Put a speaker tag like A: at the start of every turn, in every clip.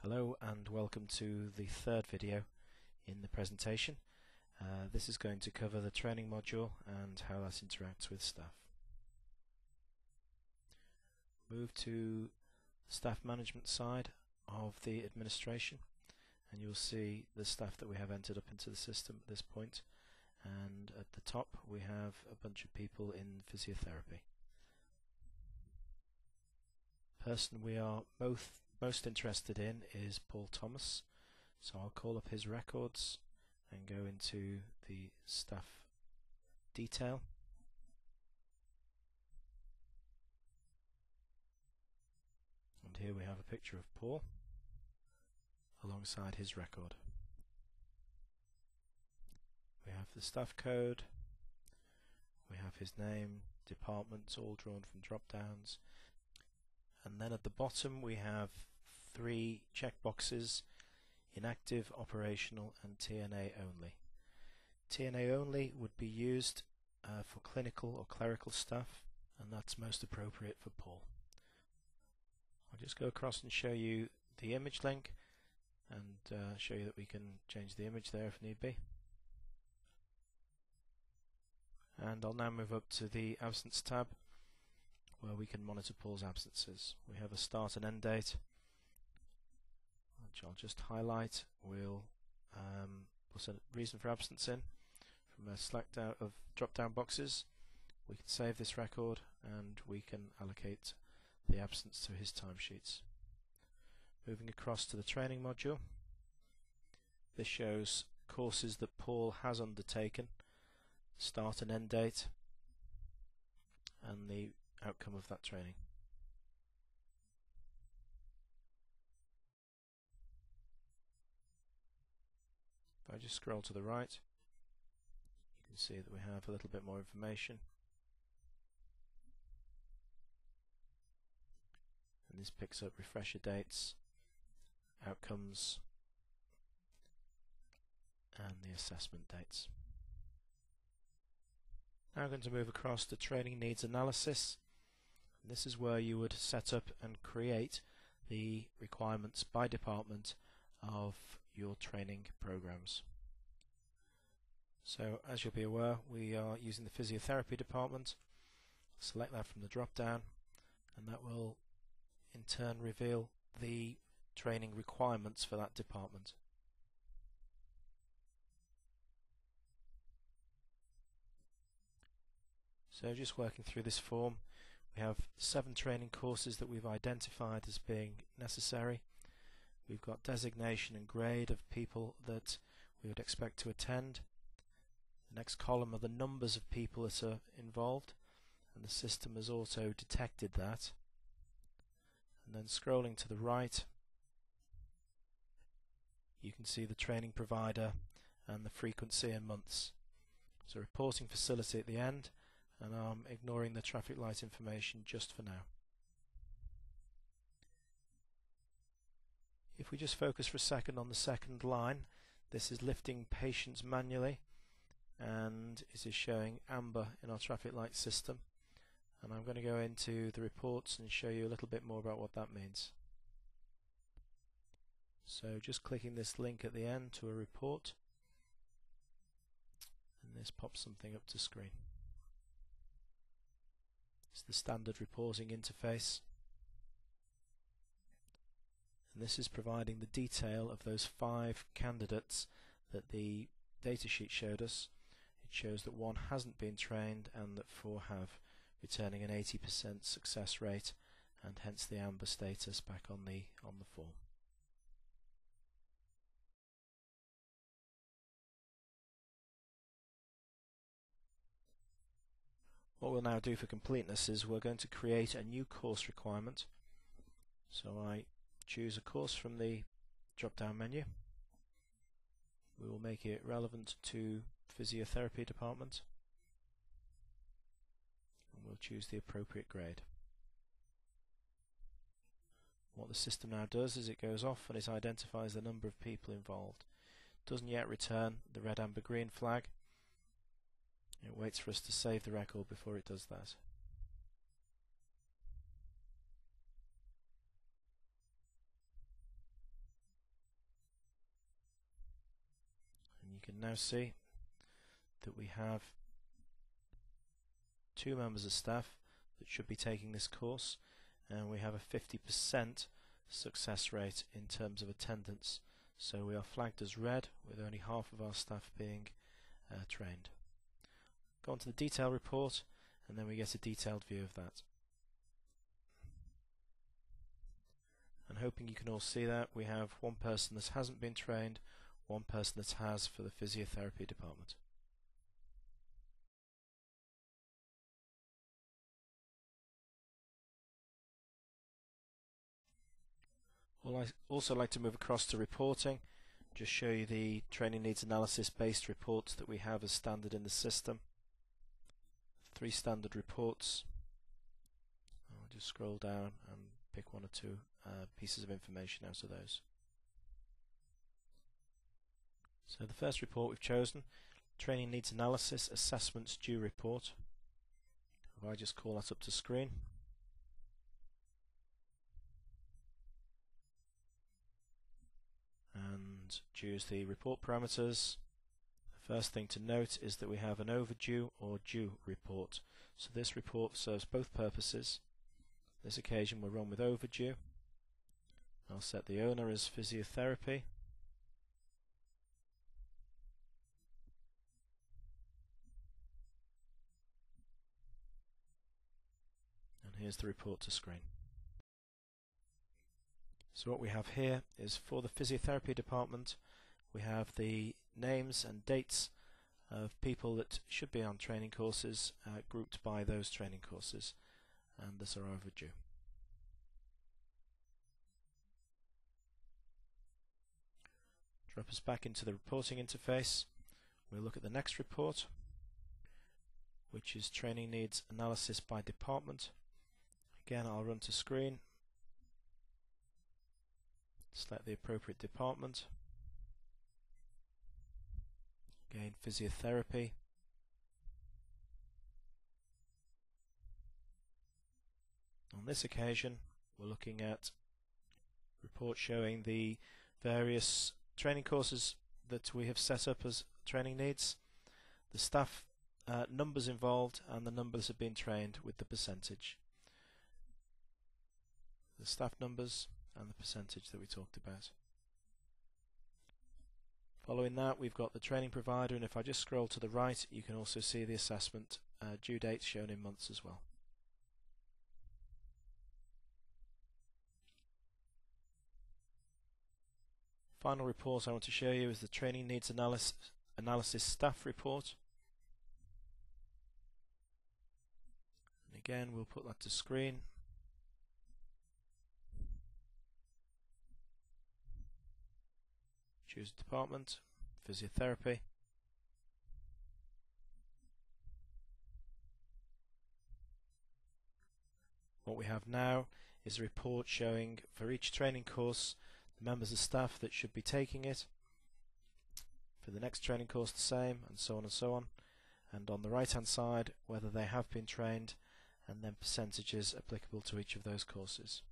A: Hello and welcome to the third video in the presentation. This is going to cover the training module and how that interacts with staff. Move to the staff management side of the administration and you'll see the staff that we have entered up into the system at this point, and at the top we have a bunch of people in physiotherapy. Person we are most interested in is Paul Thomas, so I'll call up his records and go into the staff detail. And here we have a picture of Paul alongside his record. We have the staff code, we have his name, departments, all drawn from drop downs, and then at the bottom we have three checkboxes: inactive, operational and TNA only. TNA only would be used for clinical or clerical staff, and that's most appropriate for Paul. I'll just go across and show you the image link and show you that we can change the image there if need be. And I'll now move up to the absence tab, where we can monitor Paul's absences. We have a start and end date, which I'll just highlight. We'll set a reason for absence in from a select out of drop down boxes. We can save this record and we can allocate the absence to his timesheets. Moving across to the training module, this shows courses that Paul has undertaken, start and end date, and the outcome of that training. If I just scroll to the right, you can see that we have a little bit more information. And this picks up refresher dates, outcomes, and the assessment dates. Now I'm going to move across to training needs analysis. This is where you would set up and create the requirements by department of your training programs. So as you'll be aware, we are using the physiotherapy department. Select that from the drop down and that will in turn reveal the training requirements for that department. So just working through this form, we have 7 training courses that we've identified as being necessary. We've got designation and grade of people that we would expect to attend. The next column are the numbers of people that are involved, and the system has also detected that. And then scrolling to the right, you can see the training provider and the frequency in months. So reporting facility at the end, and I'm ignoring the traffic light information just for now. If we just focus for a second on the second line, this is lifting patients manually, and it is showing amber in our traffic light system. And I'm going to go into the reports and show you a little bit more about what that means. So just clicking this link at the end to a report, and this pops something up to screen. It's the standard reporting interface, and this is providing the detail of those 5 candidates that the datasheet showed us. It shows that 1 hasn't been trained and that 4 have, returning an 80% success rate, and hence the amber status back on the form. What we'll now do for completeness is we're going to create a new course requirement. So I choose a course from the drop down menu. We will make it relevant to physiotherapy department, and we'll choose the appropriate grade. What the system now does is it goes off and it identifies the number of people involved. It doesn't yet return the red, amber, green flag. It waits for us to save the record before it does that. you can now see that we have 2 members of staff that should be taking this course, and we have a 50% success rate in terms of attendance. So we are flagged as red with only half of our staff being trained. Go on to the detail report, and then we get a detailed view of that. And hoping you can all see that, we have one person that hasn't been trained, one person that has for the physiotherapy department. Well, I also like to move across to reporting, just show you the training needs analysis based reports that we have as standard in the system. 3 standard reports. I'll just scroll down and pick 1 or 2 pieces of information out of those. So the first report we've chosen, Training Needs Analysis Assessments Due Report. If I just call that up to screen. And choose the report parameters. The first thing to note is that we have an overdue or due report. So this report serves both purposes. This occasion we'll run with overdue. I'll set the owner as physiotherapy. And here's the report to screen. So what we have here is for the physiotherapy department, we have the names and dates of people that should be on training courses grouped by those training courses, and this are overdue. Drop us back into the reporting interface. We'll look at the next report, which is Training Needs Analysis by Department. Again, I'll run to screen. Select the appropriate department. Again, physiotherapy. On this occasion, we're looking at reports showing the various training courses that we have set up as training needs, the staff numbers involved, and the numbers have been trained with the percentage. The staff numbers and the percentage that we talked about. Following that, we've got the training provider, and if I just scroll to the right, you can also see the assessment due dates shown in months as well. Final report I want to show you is the Training Needs Analysis Staff Report. And again, we'll put that to screen. Choose department, physiotherapy. What we have now is a report showing for each training course the members of staff that should be taking it. For the next training course the same, and so on and so on. And on the right hand side whether they have been trained, and then percentages applicable to each of those courses.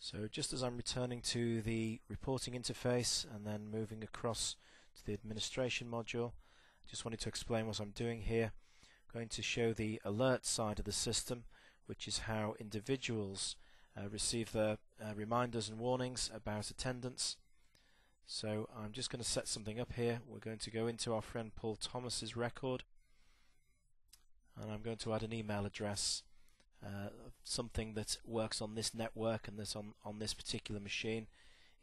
A: So just as I'm returning to the reporting interface and then moving across to the administration module, I just wanted to explain what I'm doing here. I'm going to show the alert side of the system, which is how individuals receive their reminders and warnings about attendance. So I'm just going to set something up here. We're going to go into our friend Paul Thomas's record, and I'm going to add an email address. Something that works on this network and this on this particular machine.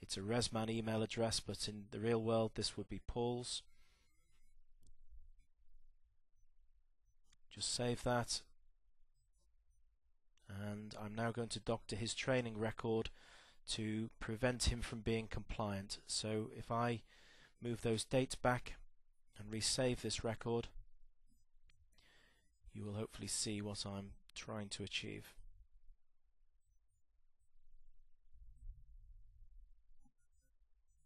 A: It's a Resman email address, but in the real world this would be Paul's. Just save that, and I'm now going to doctor his training record to prevent him from being compliant. So if I move those dates back and resave this record, you will hopefully see what I'm trying to achieve.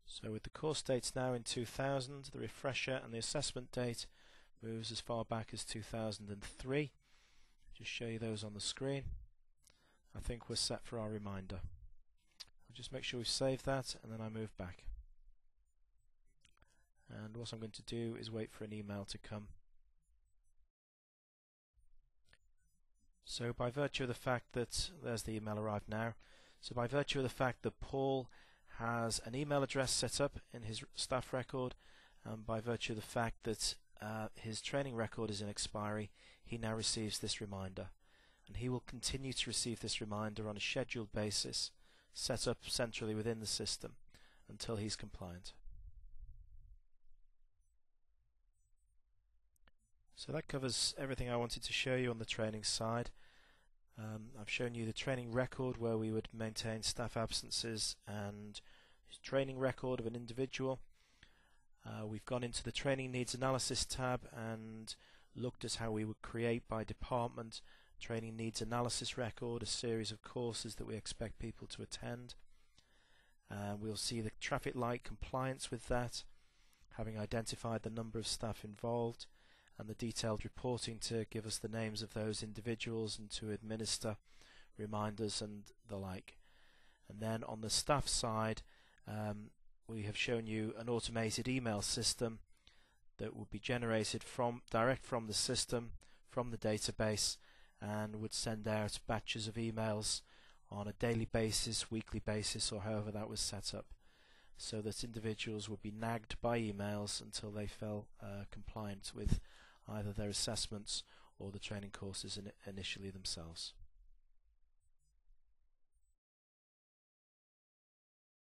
A: So with the course dates now in 2000, the refresher and the assessment date moves as far back as 2003. Just show you those on the screen. I think we're set for our reminder. I'll just make sure we've saved that, and then I move back. And what I'm going to do is wait for an email to come. So by virtue of the fact that there's the email arrived now, so by virtue of the fact that Paul has an email address set up in his staff record, and by virtue of the fact that his training record is in expiry, he now receives this reminder, and he will continue to receive this reminder on a scheduled basis, set up centrally within the system until he's compliant. So that covers everything I wanted to show you on the training side. I've shown you the training record where we would maintain staff absences and his training record of an individual. We've gone into the training needs analysis tab and looked at how we would create by department training needs analysis record, a series of courses that we expect people to attend. We'll see the traffic light compliance with that, having identified the number of staff involved, and the detailed reporting to give us the names of those individuals and to administer reminders and the like. And then on the staff side, we have shown you an automated email system that would be generated direct from the system, from the database, and would send out batches of emails on a daily basis, weekly basis, or however that was set up, so that individuals would be nagged by emails until they felt compliant with either their assessments or the training courses initially themselves.